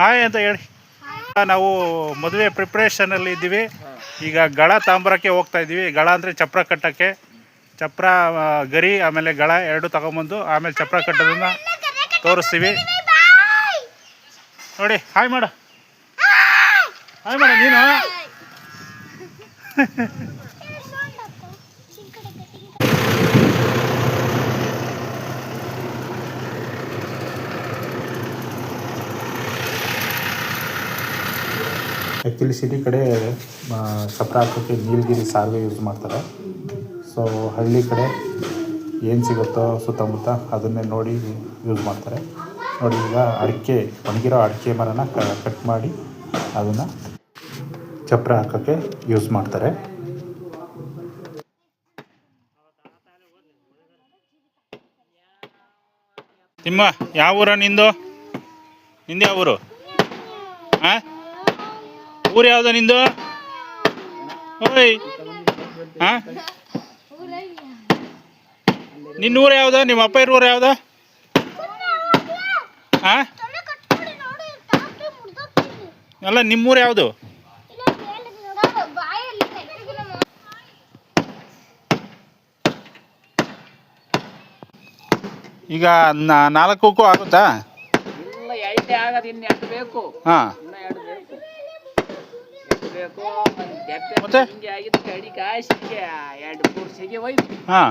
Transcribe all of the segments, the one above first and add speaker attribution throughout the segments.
Speaker 1: Hi ಅಂತ ಹೇಳಿ. ನಾವು ಮದುವೆ ಪ್ರಿಪ್ರೇಷನಲ್ಲಿ ಇದ್ದೀವಿ. ಈಗ ಗಳ ತಾಂಬರಕ್ಕೆ ಹೋಗ್ತಾ ಇದ್ದೀವಿ. ಗಳ ಅಂದರೆ ಚಪ್ರ ಕಟ್ಟೋಕ್ಕೆ. ಚಪ್ರ ಗರಿ ಆಮೇಲೆ ಗಳ ಎರಡು ತಗೊಂಬಂದು ಆಮೇಲೆ ಚಪ್ರ ಕಟ್ಟೋದನ್ನು ತೋರಿಸ್ತೀವಿ ನೋಡಿ. ಹಾಯ್ ಮಾಡು, ಹಾಯ್ ಮಾಡು ನೀನು. ಆ್ಯಕ್ಚುಲಿ ಸಿಟಿ ಕಡೆ ಚಪ್ರ ಹಾಕೋಕ್ಕೆ ನೀಲಗಿರಿ ಸಾರಿಗೆ ಯೂಸ್ ಮಾಡ್ತಾರೆ. ಸೊ ಹಳ್ಳಿ ಕಡೆ ಏನು ಸಿಗುತ್ತೋ ಸುತ್ತಮುತ್ತ ಅದನ್ನೇ ನೋಡಿ ಯೂಸ್ ಮಾಡ್ತಾರೆ. ನೋಡಿ ಈಗ ಅಡಿಕೆ, ಒಣಗಿರೋ ಅಡಿಕೆ ಮರನ ಕಟ್ ಮಾಡಿ ಅದನ್ನು ಚಪ್ರ ಹಾಕೋಕ್ಕೆ ಯೂಸ್ ಮಾಡ್ತಾರೆ. ತಿಮ್ಮ, ಯಾವ ಊರ ನಿಂದು? ನಿಂದು ಯಾವ ಊರು? ಹಾಂ, ಊರು ಯಾವುದು ನಿಂದು? ಓಯ್, ಹಾಂ, ನಿನ್ನ ಊರು ಯಾವುದು? ನಿಮ್ಮ ಅಪ್ಪ ಇರೋ ಊರು ಯಾವುದು? ಹಾಂ, ಅಲ್ಲ ನಿಮ್ಮೂರು ಯಾವುದು? ಈಗ 4ಕ್ಕೂ ಆಗುತ್ತಾ? ಹಾಂ, ಮತ್ತೆ ಹಾಂ,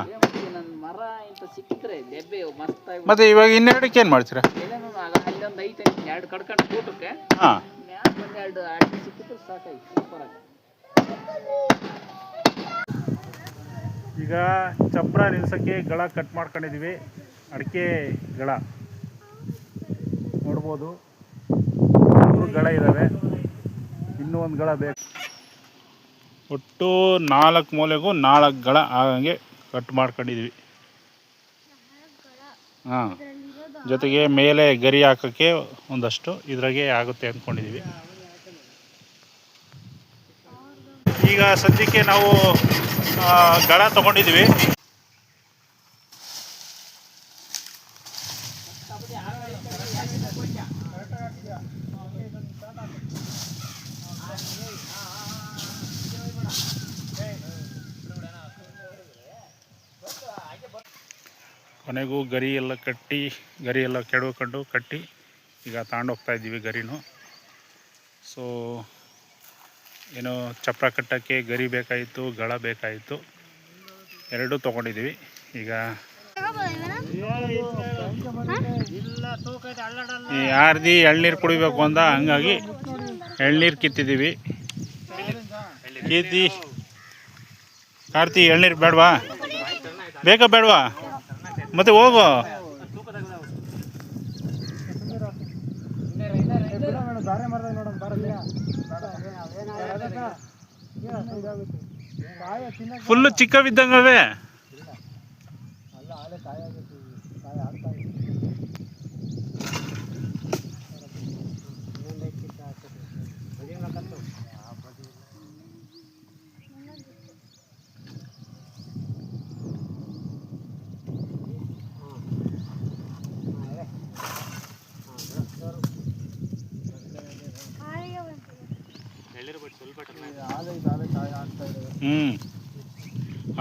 Speaker 1: ಮತ್ತೆ ಇವಾಗ ಇನ್ನೆರಡಕ್ಕೆ ಏನು ಮಾಡ್ತೀರಾ? ಹಾಂ, ಈಗ ಚಪ್ರ ನಿಲ್ಸೋಕ್ಕೆ ಗಳ ಕಟ್ ಮಾಡ್ಕೊಂಡಿದ್ದೀವಿ. ಅಡಿಕೆ ಗಳ ನೋಡ್ಬೋದು, 3 ಗಳ ಇದ್ದಾವೆ, ಇನ್ನೂ ಒಂದು ಗಳ ಬೇಕು. ಒಟ್ಟು 4 ಮೂಲೆಗೂ 4 ಗಳ ಆಗಂಗೆ ಕಟ್ ಮಾಡ್ಕೊಂಡಿದ್ವಿ. ಹಾಂ, ಜೊತೆಗೆ ಮೇಲೆ ಗರಿ ಹಾಕೋಕ್ಕೆ ಒಂದಷ್ಟು ಇದ್ರಾಗೆ ಆಗುತ್ತೆ ಅಂದ್ಕೊಂಡಿದ್ದೀವಿ. ಈಗ ಸದ್ಯಕ್ಕೆ ನಾವು ಗಳ ತೊಗೊಂಡಿದ್ದೀವಿ. ಕೊನೆಗೂ ಗರಿ ಎಲ್ಲ ಕೆಡ್ಕೊಂಡು ಕಟ್ಟಿ ಈಗ ತಗೊಂಡೋಗ್ತಾ ಇದ್ದೀವಿ ಗರಿನೂ. ಸೊ ಏನೋ ಚಪ್ರ ಕಟ್ಟೋಕ್ಕೆ ಗರಿ ಬೇಕಾಯಿತು, ಗಳ ಬೇಕಾಯಿತು, ಎರಡೂ ತೊಗೊಂಡಿದ್ದೀವಿ. ಈಗ ಯಾರ್ದು ಎಳ್ನೀರು ಕುಡಿಬೇಕು ಅಂದ, ಹಂಗಾಗಿ ಎಳ್ನೀರು ಕಿತ್ತಿದ್ದೀವಿ. ಕೀರ್ತಿ, ಕಾರ್ತಿ ಎಳ್ನೀರು ಬೇಡವಾ? ಬೇಕಾ ಬೇಡವಾ? ಮತ್ತೆ ಹೋಗು. ಫುಲ್ಲು ಚಿಕ್ಕವಿದ್ದಂಗವೇ.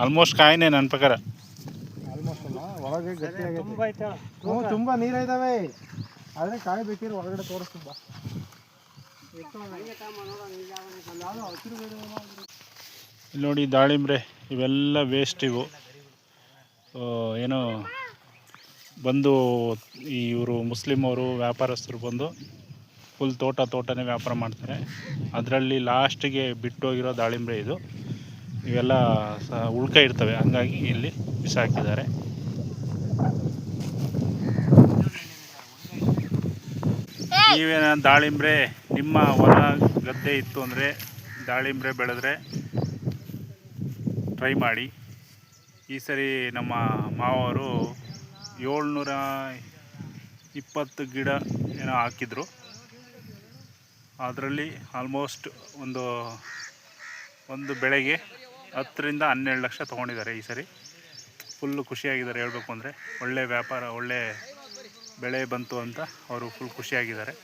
Speaker 1: ಆಲ್ಮೋಸ್ಟ್ ಕಾಯಿನೇ ನನ್ನ ಪ್ರಕಾರ. ಒಳಗೆ ತುಂಬ ನೀರಿದ್ದಾವೆ, ಆದರೆ ಕಾಯಿ ಬೇಕಿದ್ರೆ ಹೊರಗಡೆ ತೋರಿಸ್ತಿದ್ದ. ಇಲ್ಲಿ ನೋಡಿ ದಾಳಿಂಬ್ರೆ, ಇವೆಲ್ಲ ವೇಸ್ಟ್. ಇವು ಏನೋ ಬಂದು ಇವರು ಮುಸ್ಲಿಮ್ ಅವರು ವ್ಯಾಪಾರಸ್ಥರು ಬಂದು ಫುಲ್ ತೋಟನೇ ವ್ಯಾಪಾರ ಮಾಡ್ತಾರೆ. ಅದರಲ್ಲಿ ಲಾಸ್ಟಿಗೆ ಬಿಟ್ಟೋಗಿರೋ ದಾಳಿಂಬ್ರೆ ಇದು. ಇವೆಲ್ಲ ಉಳ್ಕ ಇರ್ತವೆ, ಹಂಗಾಗಿ ಇಲ್ಲಿ ಬಿಸಾಕಿದ್ದಾರೆ. ನೀವೇನ ದಾಳಿಂಬ್ರೆ ನಿಮ್ಮ ಹೊಲ ಗದ್ದೆ ಇತ್ತು ಅಂದರೆ ದಾಳಿಂಬ್ರೆ ಬೆಳೆದ್ರೆ ಟ್ರೈ ಮಾಡಿ. ಈ ಸರಿ ನಮ್ಮ ಮಾವರು 720 ಗಿಡ ಏನೋ ಹಾಕಿದ್ರು. ಅದರಲ್ಲಿ ಆಲ್ಮೋಸ್ಟ್ ಒಂದು ಬೆಳೆಗೆ 10 ರಿಂದ 12 ಲಕ್ಷ ತೊಗೊಂಡಿದ್ದಾರೆ. ಈ ಸರಿ ಫುಲ್ಲು ಖುಷಿಯಾಗಿದ್ದಾರೆ. ಹೇಳಬೇಕು ಅಂದರೆ ಒಳ್ಳೆ ವ್ಯಾಪಾರ, ಒಳ್ಳೆ ಬೆಳೆ ಬಂತು ಅಂತ ಅವರು ಫುಲ್ ಖುಷಿಯಾಗಿದ್ದಾರೆ.